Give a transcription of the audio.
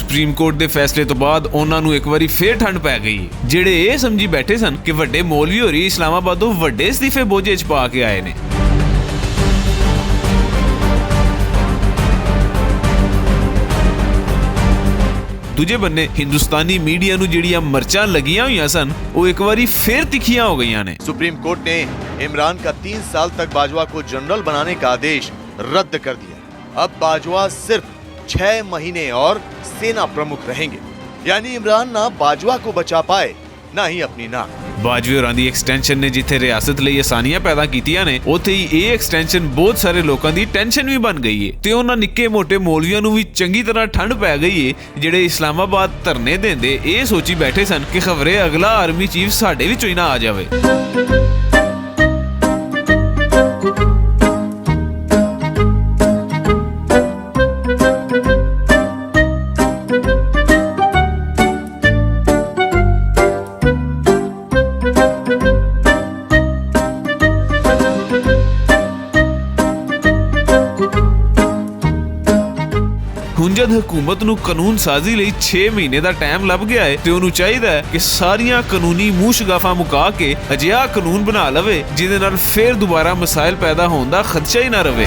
Supreme court ਦੇ ਫੈਸਲੇ ਤੋਂ ਬਾਅਦ ਉਹਨਾਂ ਨੂੰ ਇੱਕ ਵਾਰੀ ਫੇਰ ਠੰਡ ਪੈ ਗਈ। ਜਿਹੜੇ ਇਹ ਸਮਝੀ ਬੈਠੇ ਸਨ ਕਿ ਵੱਡੇ ਮੌਲਵੀ ਹੋਰੀ ਇਸਲਾਮਾਬਾਦੋਂ ਵੱਡੇ ਅਸਤੀਫੇ ਬੋਝੇ 'ਚ ਪਾ ਕੇ ਆਏ ਨੇ। ਦੂਜੇ ਬੰਨੇ ਹਿੰਦੁਸਤਾਨੀ ਮੀਡੀਆ ਨੂੰ ਜਿਹੜੀਆਂ ਮਰਚਾਂ ਲੱਗੀਆਂ ਹੋਈਆਂ ਸਨ ਉਹ ਇੱਕ ਵਾਰੀ ਫੇਰ ਤਿੱਖੀਆਂ ਹੋ ਗਈਆਂ ਨੇ। सुप्रीम कोर्ट ने इमरान का 3 साल तक बाजवा को जनरल बनाने का आदेश रद्द कर दिया। अब बाजवा सिर्फ 6 महीने और सेना प्रमुख रहेंगे, यानी इमरान ना बाजवा को बचा पाए ना ही अपनी नाक। ਬਾਜਵੇ ਹੋਰਾਂ ਦੀ ਐਕਸਟੈਂਸ਼ਨ ਨੇ ਜਿੱਥੇ ਰਿਆਸਤ ਲਈ ਆਸਾਨੀਆਂ ਪੈਦਾ ਕੀਤੀਆਂ ਨੇ, ਉੱਥੇ ਹੀ ਇਹ ਐਕਸਟੈਂਸ਼ਨ ਬਹੁਤ ਸਾਰੇ ਲੋਕਾਂ ਦੀ ਟੈਨਸ਼ਨ ਵੀ ਬਣ ਗਈ ਏ ਤੇ ਉਹਨਾਂ ਨਿੱਕੇ ਮੋਟੇ ਮੌਲਵੀਆਂ ਨੂੰ ਵੀ ਚੰਗੀ ਤਰ੍ਹਾਂ ਠੰਡ ਪੈ ਗਈ ਏ ਜਿਹੜੇ ਇਸਲਾਮਾਬਾਦ ਧਰਨੇ ਦਿੰਦੇ ਇਹ ਸੋਚੀ ਬੈਠੇ ਸਨ ਕਿ ਖਬਰੇ ਅਗਲਾ ਆਰਮੀ ਚੀਫ ਸਾਡੇ ਵਿੱਚੋਂ ਹੀ ਨਾ ਆ ਜਾਵੇ। ਹੁਣ ਜਦ ਹਕੂਮਤ ਨੂੰ ਕਾਨੂੰਨ ਸਾਜ਼ੀ ਲਈ 6 ਮਹੀਨੇ ਦਾ ਟਾਈਮ ਲੱਭ ਗਿਆ ਹੈ ਤੇ ਉਹਨੂੰ ਚਾਹੀਦਾ ਹੈ ਕਿ ਸਾਰੀਆਂ ਕਾਨੂੰਨੀ ਮੂੰਹ-ਸ਼ਗਾਫਾਂ ਮੁਕਾ ਕੇ ਅਜਿਹਾ ਕਾਨੂੰਨ ਬਣਾ ਲਵੇ ਜਿਹਦੇ ਨਾਲ ਫੇਰ ਦੁਬਾਰਾ ਮਸਾਇਲ ਪੈਦਾ ਹੋਣ ਦਾ ਖਦਸ਼ਾ ਹੀ ਨਾ ਰਵੇ।